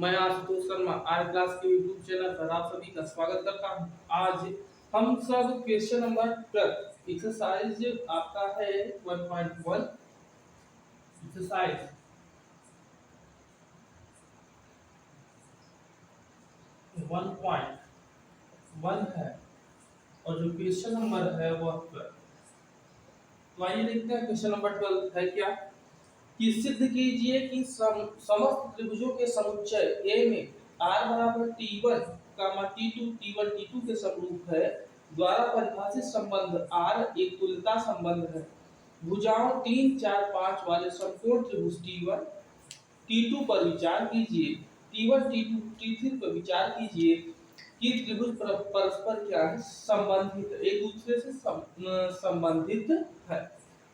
मैं Ashutosh Sharma are class के YouTube channel पर आप सभी का स्वागत करता हूं। आज हम सब क्वेश्चन नंबर 12 एक्सरसाइज आपका है 1.1 एक्सरसाइज 1.1 है और जो क्वेश्चन नंबर है वह 12। तो आइए देखते हैं क्वेश्चन नंबर 12 है क्या कि सिद्ध कीजिए कि समस्त त्रिभुजों के समुच्चय ए में r बराबर t1, t2, t1, t2 के समरूप है द्वारा परिभाषित संबंध r एक तुल्यता संबंध है। भुजाओं 3, 4, 5 वाले समकोण त्रिभुज t1, t2 पर विचार कीजिए, t1, t2, t3 पर विचार कीजिए कि त्रिभुज परस्पर क्या है संबंधित, एक दूसरे से संबंधित है।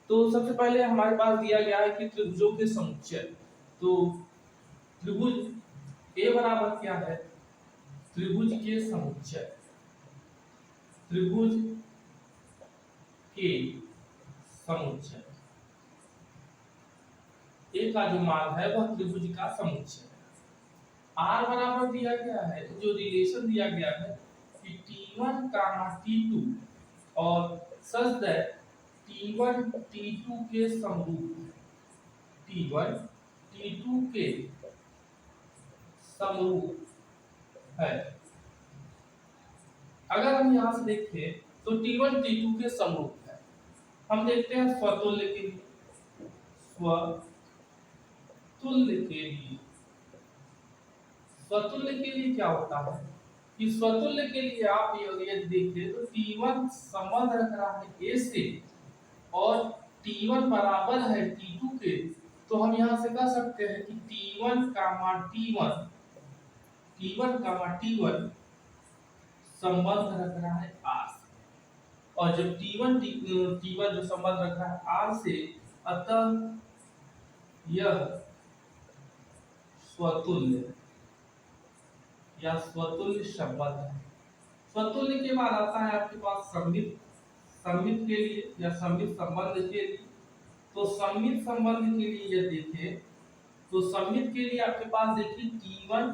तो सबसे पहले हमारे पास दिया गया है कि त्रिभुजों के समुच्चय। तो त्रिभुज ए बराबर क्या है, त्रिभुज के समुच्चय, त्रिभुज के समुच्चय ए का जो मान है वह त्रिभुज का समुच्चय है। आर बराबर दिया गया है, जो रिलेशन दिया गया है कि t1, t2 और सच दैट t1 t2 के समरूप, t1 t2 के समरूप है। अगर हम यहां से देखें तो t1 t2 के समरूप है। हम देखते हैं स्वतुल्य के लिए, स्वतुल्य के लिए, स्वतुल्य के लिए क्या होता है कि स्वतुल्य के लिए आप यदि देखें तो t1 संबंध रख रहा है a से और t1 बराबर है t2 के, तो हम यहां से कह सकते हैं कि t1, t1 संबंध रख रहा है r से, और जब t1 जो संबंध रख रहा है r से, अतः यह स्वतुल्य या स्वतुल्य संबंध है। स्वतुल्य के बाद आता है आपके पास सममित, सममित के लिए या सममित संबंध के लिए। तो सममित संबंध के लिए यदि देखें तो सममित के लिए आपके पास देखिए t1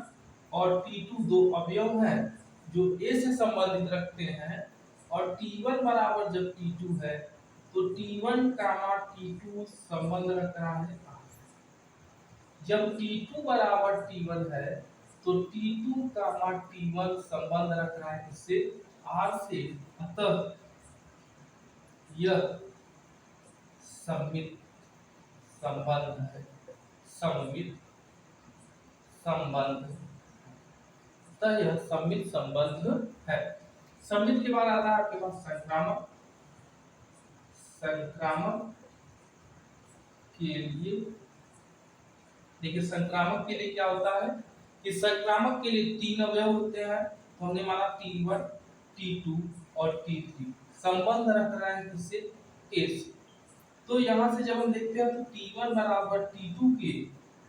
और t2 दो अवयव हैं जो a से संबंधित रखते हैं, और t1 बराबर जब t2 है तो t1, t2 संबंध रख रहा है r। जब t2 बराबर t1 है तो t2, t1 संबंध रख रहा है इससे r से, अतः यह सममित संबंध है, सममित संबंध, अतः यह सममित संबंध है। सममित के बाद आता है आपके पास संक्रामक। संक्रामक के लिए देखिए, संक्रामक के लिए क्या होता है कि संक्रामक के लिए तीन अवयव होते हैं। तो हमने माना t1, t2 और t3 संबंध रख रहा है किससे, a से। तो यहां से जब हम देखते हैं तो t1 बराबर t2 के,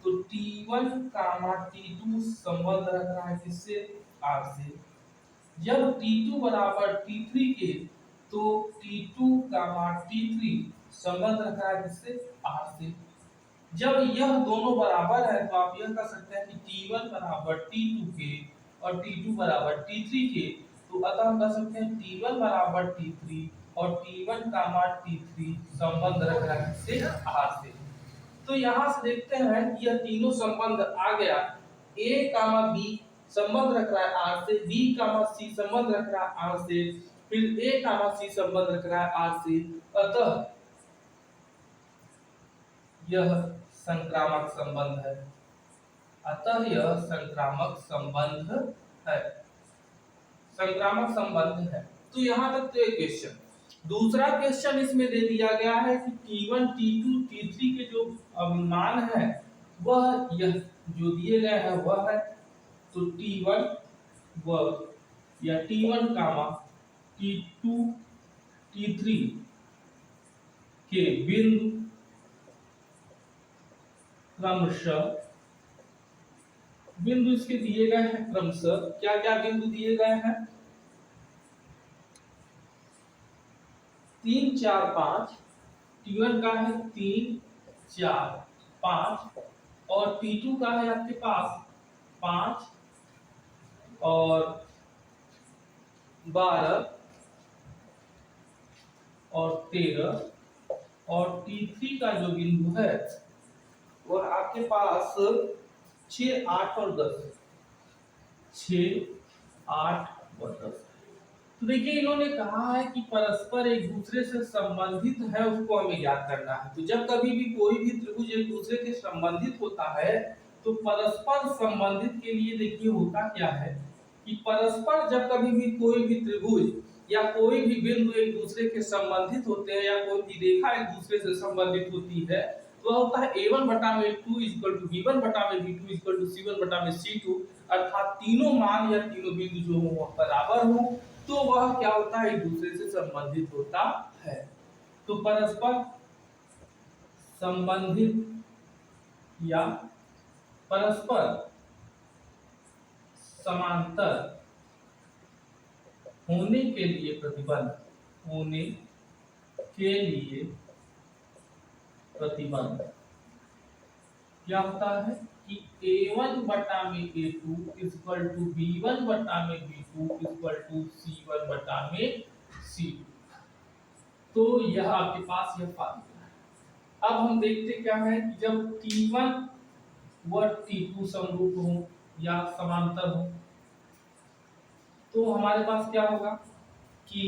तो t1, t2 संबंध रख रहा है किससे, r से। जब t2 बराबर t3 के, तो t2, t3 संबंध रख रहा है किससे, r से। जब यह दोनों बराबर है तो आप यह कह सकते हैं कि t1 बराबर t2 के और t2 बराबर t3 के, तो अतः हम कह सकते हैं t1 बराबर t3 और t1, t3 संबंध रख रहा है किससे, r से। तो यहां से देखते हैं कि यह तीनों संबंध आ गया। a, b संबंध रख रहा है r से, b, c संबंध रख रहा है r से, फिर a, c संबंध रख रहा है r से, अतः यह संक्रामक संबंध है, अतः यह संक्रामक संबंध है, संक्रामक संबंध है। तो यहां तक तो एक क्वेश्चन। दूसरा क्वेश्चन इसमें दे दिया गया है कि t1, t2, t3 के जो मान है वह यह जो दिए गए हैं वह है, तो t1 वह या t1, t2, t3 के बिंदु क्रमशः, बिंदु इसके दिए गए हैं क्रमशः, क्या क्या बिंदु दिए गए हैं, 3, 4, 5। t1 का है 3, 4, 5 और t2 का है आपके पास 5 और 12 और 13 और T3 का जो बिंदु है वह आपके पास 6, 8 और 10, 6, 8 और 10। तो देखिए इन्होंने कहा है कि परस्पर एक दूसरे से संबंधित है, उसको हमें ज्ञात करना है। तो जब कभी भी कोई भी त्रिभुज एक दूसरे के संबंधित होता है तो परस्पर संबंधित के लिए देखिए होता क्या है कि परस्पर जब कभी भी कोई भी त्रिभुज या कोई भी बिंदु एक दूसरे के संबंधित होते हैं या कोई भी रेखा एक दूसरे से संबंधित होती है तो वह होता है a1 बटा में a2 इक्वल टू b1 बटा में b2 इक्वल टू c1 बटा में c2, अर्थात तीनों मान या तीनों बिंदु जो हो वह बराबर हो तो वह क्या होता है, एक दूसरे से संबंधित होता है। तो परस्पर संबंधित या परस्पर समांतर होने के लिए प्रतिबंध, होने के लिए प्रतिबंध क्या होता है कि a1 बटा में a2 इक्वल टू b1 बटा में b2 इक्वल टू c1 बटा में c2। तो यह आपके पास यह फार्मूला है। अब हम देखते क्या है कि जब t1 व t2 समरूप हो या समांतर हो तो हमारे पास क्या होगा कि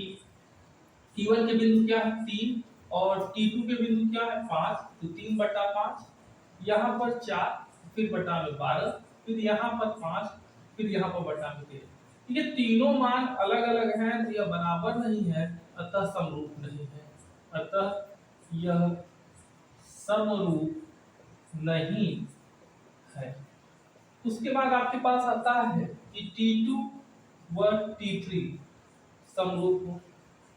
t1 के बिंदु क्या है 3 और t2 के बिंदु क्या है 5, तो 3 बटा 5, यहाँ पर 4, फिर बटा में 12, फिर यहाँ पर 5, फिर यहाँ पर बटा में 13। ये तीनों मान अलग अलग हैं तो यह बराबर नहीं है, अतः समरूप नहीं है, अतः यह समरूप नहीं है। उसके बाद आपके पास आता है कि T2 व T3 समरूप हो।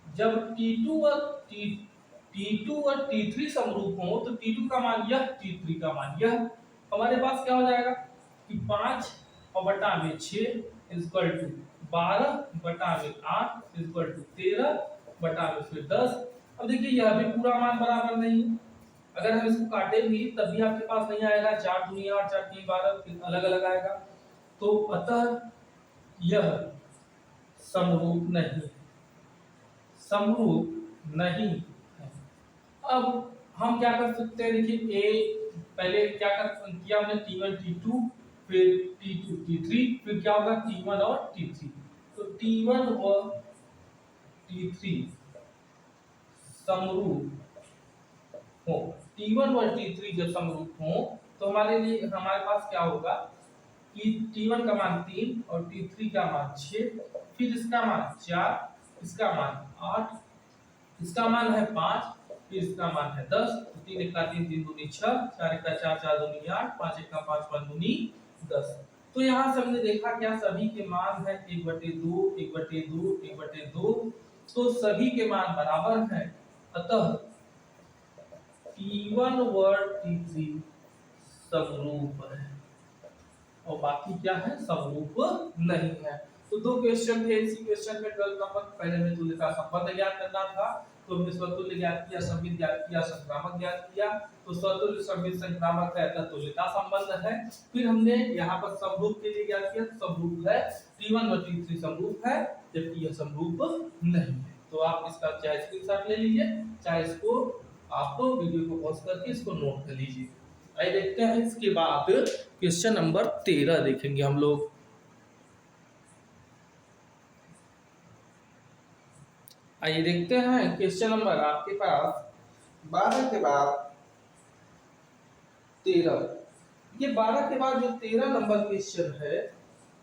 जब T2 व T3 समरूप हो तो T2 का मान यह, T3 का मान यह, हमारे पास क्या हो जाएगा कि 5 और बटा में 6 इक्वल टू 12 बटा में 8 इक्वल टू 13 बटा में फिर 10। अब देखिए यह भी पूरा मान बराबर नहीं है, अगर हम इसको काटे भी तब भी आपके पास नहीं आएगा, 4 दूनी 8 4 3 12 अलग अलग आएगा। तो अतः यह समरूप नहीं, समरूप नहीं है। अब हम क्या कर सकते हैं, देखिए ए पहले क्या कर किया हमने T1 T2 फिर T2 T3 फिर क्या होगा T1 और T3। तो T1 और T3 समरूप हो, T1 और T3 जब समरूप हो तो हमारे पास क्या होगा कि T1 का मान 3 और T3 का मान 6, फिर इसका मान 4, इसका मान 8, इसका मान है 5, फिर इसका मान है 10, 3 1 3 3 दूनी 6, 4 1 4 4 दूनी 8, 5 1 5 5 दूनी 10। तो यहाँ से हमने देखा क्या सभी के मान है 1/2 1/2 1/2, तो सभी के मान बराबर हैं, अतः T1 व T3 समरूप है और बाकी क्या है समरूप नहीं है। तो दो क्वेश्चन थे, इसी क्वेश्चन में 12 नंबर पहले में तुल्यता संबंध ज्ञात करना था, तो हमने स्वतुल्य ज्ञात किया, संबित ज्ञात किया, संक्रामक ज्ञात किया। तो स्वतुल्य संबित संक्रामक है तो तुल्यता संबंध है। फिर हमने यहाँ पर समरूप के लिए ज्ञात किया, समरूप है T1 और T3 समरूप है जबकि यह समरूप नहीं है। तो आप इसका चाहे स्क्रीनशॉट ले लीजिए चाहे इसको आप वीडियो को पॉज करके इसको नोट कर लीजिए। आइए देखते हैं इसके बाद क्वेश्चन नंबर 13 देखेंगे हम लोग। आइए देखते हैं क्वेश्चन नंबर आपके पास 12 के बाद 13। ये 12 के बाद जो 13 नंबर क्वेश्चन है,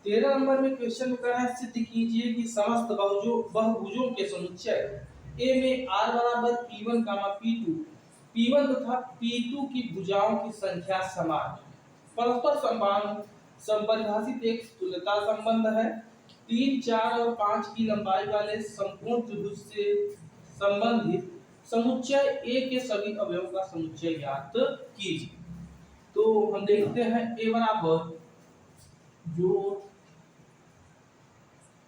13 नंबर में क्वेश्चन में कहना है सिद्ध कीजिए कि समस्त बहुभुजों के समुच्चय ए में r बराबर P1, P2, P1 तथा P2 की भुजाओं की संख्या समान है। परस्पर संपरिभाषित एक तुल्यता संबंध है। 3, 4 और 5 की लंबाई वाले समकोण त्रिभुज से संबंधित समुच्चय ए के सभी अवयवों का समुच्चय ज्ञात कीजिए। तो हम देखते हैं ए बराबर जो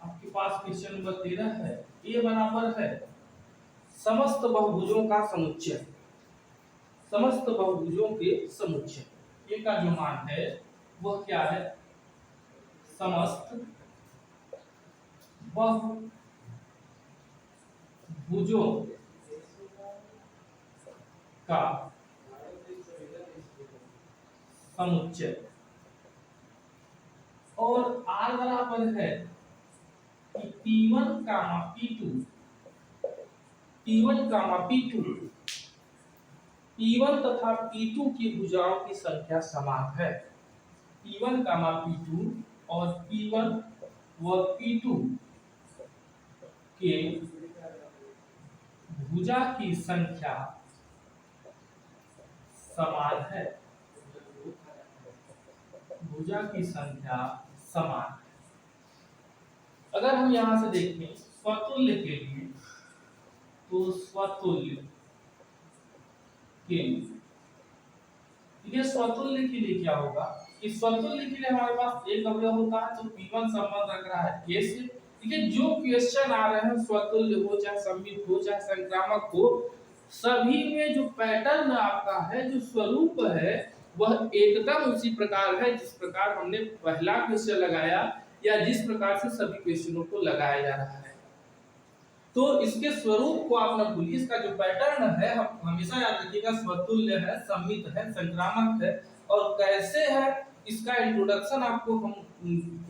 आपके पास क्वेश्चन नंबर 13 है, ए बराबर है समस्त बहुभुजों का समुच्चय, समस्त बहुभुजों के समुच्चय ए का जो मान है वह क्या है समस्त बहुभुजों का समुच्चय। और R बराबर है कि P1 कामा P2 P1 तथा P2 की भुजाओं की संख्या समान है। P1 कामा P2 और P1 व P2 के भुजा की संख्या समान है। भुजा की संख्या समान है। अगर हम यहां से देखें स्वतुल्य के लिए, तो स्वतुल्य के लिए, ये स्वतुल्य के लिए क्या होगा कि स्वतुल्य के लिए हमारे पास एक अवयव होता है, तो P1 संबंध रख रहा है A से। ठीक है, जो क्वेश्चन आ रहे हैं स्वतुल्य हो चाहे सममित हो चाहे संक्रामक हो, सभी में जो पैटर्न आपका है, जो स्वरूप है, वह एकदम उसी प्रकार है जिस प्रकार हमने पहला क्वेश्चन लगाया या जिस प्रकार से सभी क्वेश्चनों को लगाया जा रहा है। तो इसके स्वरूप को आप न भूलिए, इसका जो पैटर्न है हम हमेशा याद रखिएगा, स्वतुल्य है, सममित है, संक्रामक है। और कैसे है इसका इंट्रोडक्शन आपको हम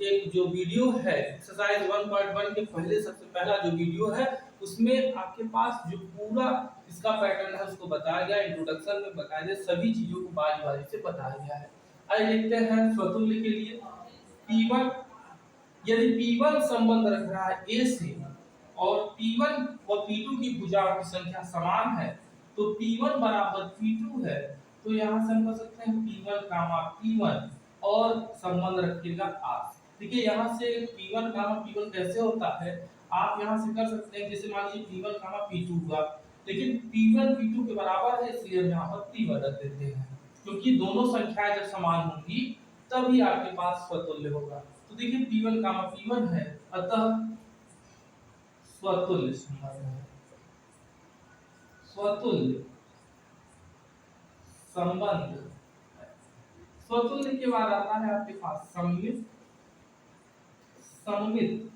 एक जो वीडियो है एक्सरसाइज 1.1 के पहले सबसे पहला जो वीडियो है उसमें आपके पास जो पूरा इसका पैटर्न है उसको बताया गया, इंट्रोडक्शन में बताया गया, सभी चीजों को बारी बारी से बताया गया है। आइए देखते हैं स्वतुल्य के लिए P1, यदि P1 संबंध रख रहा है A से और P1 व P2 की भुजाओं की संख्या समान है, तो P1 बराबर P2 है, तो यहां से हम कर सकते हैं P1 कामा P1 और संबंध रखिएगा R। देखिए यहां से P1 कामा P1 कैसे होता है, आप यहां से कर सकते हैं, जैसे मान लीजिए P1 कामा P2 हुआ, लेकिन P1 P2 के बराबर है इसलिए हम यहां पर P1 रख देते हैं, क्योंकि दोनों संख्याएं जब समान होंगी तभी आपके पास स्वतुल्य होगा। तो देखिए P1 कामा P1 है, अतः स्वतुल्य संबंध है। स्वतुल्य संबंध, स्वतुल्य के बाद आता है आपके पास सममित। सममित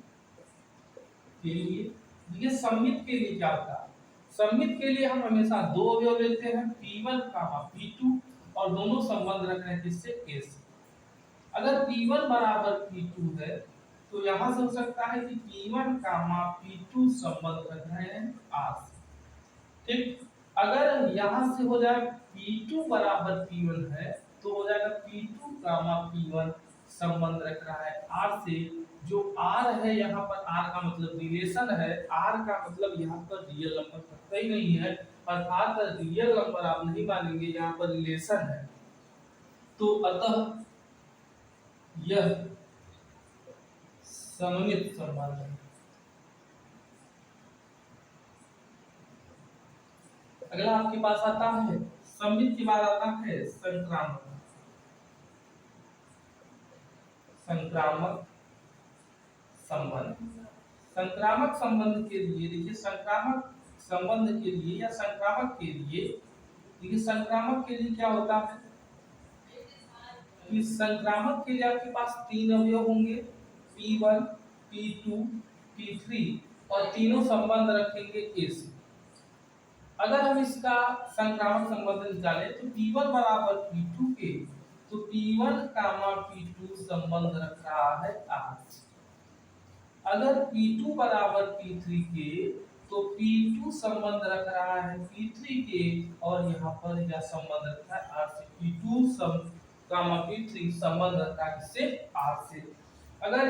के लिए, देखिए सममित के लिए क्या होता है, सममित के लिए हम हमेशा दो अवयव लेते हैं P1 कामा P2 और दोनों संबंध रख रहे हैं किससे, A से। अगर P1 बराबर P2 है तो यहां से हो सकता है कि P1 कामा P2 संबंध रख रहे हैं R से। ठीक, अगर यहां से हो जाए P2 बराबर P1 है तो हो जाएगा P2 कामा P1 संबंध रख रहा है R से। जो R है यहाँ पर, R का मतलब रिलेशन है, R का मतलब यहाँ पर रियल नंबर पता ही नहीं है, अर्थात रियल नंबर आप नहीं मानेंगे, यहाँ पर रिलेशन है। तो अतः यह सममित संबंध है। अगला आपके पास आता है सममित के बाद आता है संक्रामक। संक्रामक संबंध, संक्रामक संबंध के लिए देखिए, संक्रामक संबंध के लिए या संक्रामक के लिए, देखिए संक्रामक के लिए क्या होता है कि संक्रामक के लिए आपके पास तीन अवयव होंगे P1 P2 P3 और तीनों संबंध रखेंगे A से। अगर हम इसका संक्रामक संबंध निकालें तो P1 बराबर P2 के, तो P1 कामा P2 संबंध रख रहा है R। अगर P2 बराबर P3 के, तो P2 संबंध रख रहा है P3 के और यहाँ पर यह संबंध रखा है R से। P2 कामा P3 संबंध रखा है किससे, R से। अगर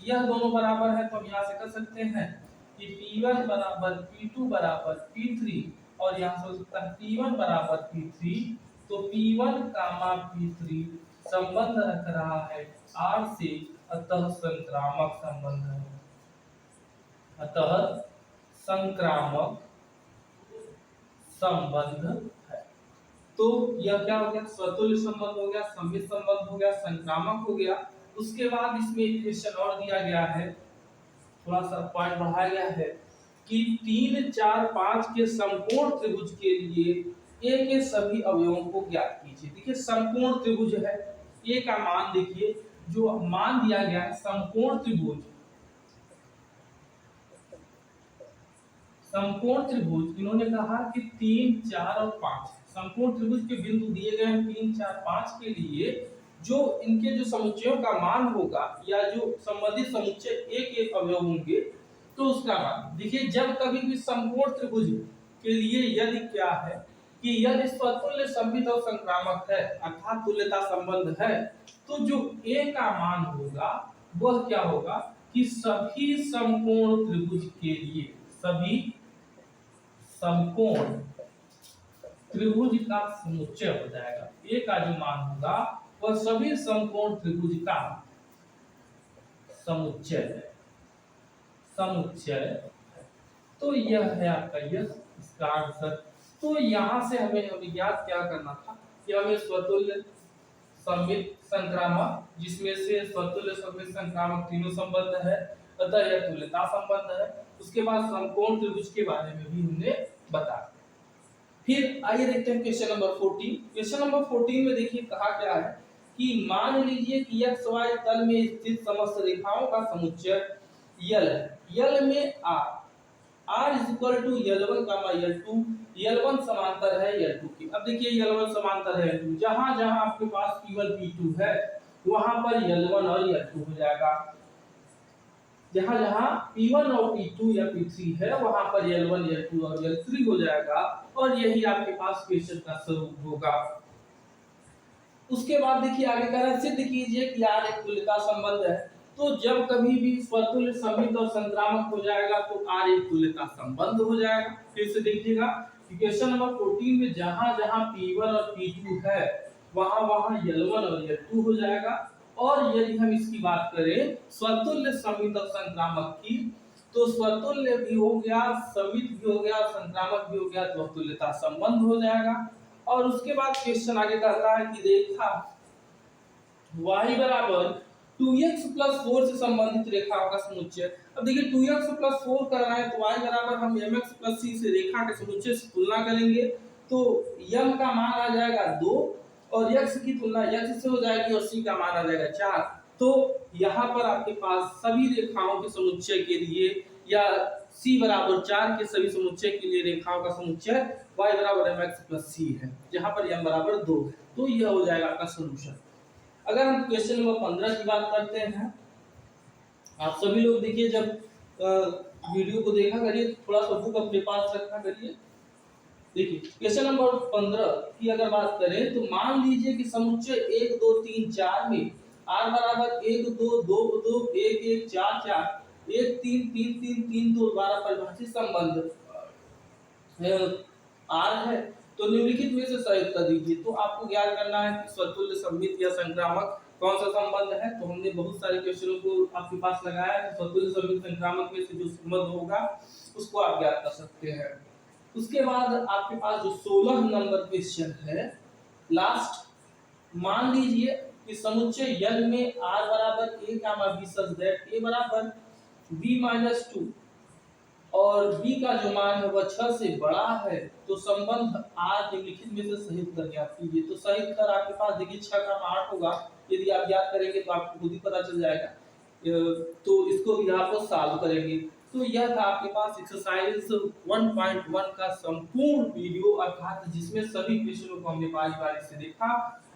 यह दोनों बराबर है तो हम यहाँ से कर सकते हैं कि P1 बराबर P2 बराबर P3 और यहाँ से हो सकता है P1 बराबर P3, तो P1 कामा P3 संबंध रख रहा है R से, अतः संक्रामक संबंध है। अतः संक्रामक संबंध है। तो यह क्या हो गया, स्वतुल्य संबंध हो गया, सममित संबंध हो गया, संक्रामक हो गया। उसके बाद इसमें एक क्वेश्चन और दिया गया है, थोड़ा सा पॉइंट बढ़ाया गया है कि 3 4 5 के समकोण त्रिभुज के लिए A के सभी अवयवों को ज्ञात कीजिए। देखिए समकोण त्रिभुज है, A का मान देखिए जो मान दिया गया है समकोण त्रिभुज, समकोण त्रिभुज इन्होंने कहा कि 3, 4 और 5 समकोण त्रिभुज के बिंदु दिए गए हैं 3, 4, 5 के लिए जो इनके जो समुच्चयों का मान होगा या जो संबंधित समुच्चय एक एक अवयव होंगे तो उसका मान देखिए। जब कभी भी समकोण त्रिभुज के लिए यदि क्या है कि यदि स्वतुल्य सममित और संक्रामक है अर्थात तुल्यता संबंध है तो जो a का मान होगा वह क्या होगा कि सभी समकोण त्रिभुज के लिए, सभी समकोण त्रिभुज का समुच्चय हो जाएगा। a का जो मान होगा वह सभी समकोण त्रिभुज का समुच्चय है, समुच्चय है। तो यह है आपका यह इसका आंसर। तो यहां से हमें याद क्या करना था कि हमें स्वतुल्य सममित संक्रामक, जिसमें से स्वतुल्य सममित संक्रामक तीनों संबंध है अतः यह तुल्यता संबंध है। उसके बाद समकोण त्रिभुज के बारे में भी हमने बताया। फिर आइए देखते हैं क्वेश्चन नंबर 14। क्वेश्चन नंबर 14 में देखिए कहा क्या है कि मान लीजिए कि x y तल में स्थित समस्त रेखाओं का समुच्चय यल है। यल में r L1, L2, L1 समांतर है L2 की। अब देखिए L1 समांतर है L2, जहां जहां आपके पास P1 P2 है वहां पर L1 और L2 हो जाएगा। जहां जहां P1 और P2 या P3 है वहां पर L1, L2 और L3 हो जाएगा और यही आपके पास क्वेश्चन का स्वरूप होगा। उसके बाद देखिए आगे कह रहा है सिद्ध कीजिए कि R एक तुल्यता संबंध है। तो जब कभी भी स्वतुल्य सममित और संक्रामक हो जाएगा तो R एक तुल्यता संबंध हो जाएगा। फिर से देखिएगा क्वेश्चन नंबर 14 में जहां जहां P1 और P2 है वहां वहां L1 और L2 हो जाएगा। और यदि हम इसकी बात करें स्वतुल्य सममित और संक्रामक की तो स्वतुल्य भी हो गया, सममित भी हो गया, संक्रामक भी हो गया तो तुल्यता संबंध हो जाएगा। और उसके बाद क्वेश्चन आगे कहता है कि रेखा y बराबर 2x + 4 से संबंधित रेखाओं का समुच्चय। अब देखिए 2x + 4 करना है तो y बराबर हम mx + c से रेखा के समुच्चय से तुलना करेंगे तो m का मान आ जाएगा 2 और x की तुलना x से हो जाएगी और c का मान आ जाएगा 4। तो यहाँ पर आपके पास सभी रेखाओं के समुच्चय के लिए या c बराबर 4 के सभी समुच्चय के लिए रेखाओं का समुच्चय y बराबर mx + c है, जहां पर m बराबर 2 है। तो यह हो जाएगा आपका सॉल्यूशन। अगर हम क्वेश्चन नंबर 15 की बात करते हैं, आप सभी लोग देखिए जब वीडियो को देखा करिए थोड़ा सा बुक अपने पास रखा करिए। देखिए क्वेश्चन नंबर 15 की अगर बात करें तो मान लीजिए कि समुच्चय 1 2 3 4 में r बराबर 1 2 2 2 1 1 4 4 1 3 3 3 3 2 द्वारा परिभाषित संबंध r है तो निम्नलिखित में से सही उत्तर दीजिए। तो आपको ज्ञात करना है कि स्वतुल्य सममित या संक्रामक कौन सा संबंध है। तो हमने बहुत सारे क्वेश्चनों को आपके पास लगाया है। स्वतुल्य सममित संक्रामक में से जो संबंध होगा उसको आप ज्ञात कर सकते हैं। उसके बाद आपके पास जो 16 नंबर क्वेश्चन है लास्ट, मान लीजिए कि समुच्चय यल में r बराबर a, b such that a बराबर b - 2 और b का जो मान है वह 6 से बड़ा है तो संबंध r निम्नलिखित में से सही उत्तर ज्ञात कीजिए। तो सही उत्तर आपके पास देखिए 6 का 8 होगा। यदि आप ज्ञात करेंगे तो आपको खुद ही पता चल जाएगा। तो इसको भी आप सॉल्व करेंगे। तो यह था आपके पास एक्सरसाइज 1.1 का संपूर्ण वीडियो अर्थात जिसमें सभी क्वेश्चनों को हमने बारी-बारी से देखा।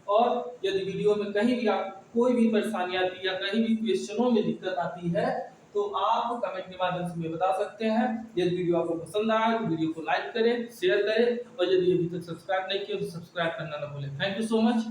और यदि वीडियो में कहीं भी आपको कोई भी परेशानी आती है या कहीं भी क्वेश्चनों में दिक्कत आती है तो आप कमेंट के माध्यम से हमें बता सकते हैं। यदि वीडियो आपको पसंद आया तो वीडियो को लाइक करें, शेयर करें और यदि अभी तक सब्सक्राइब नहीं किया तो सब्सक्राइब करना ना भूलें। Thank you so much.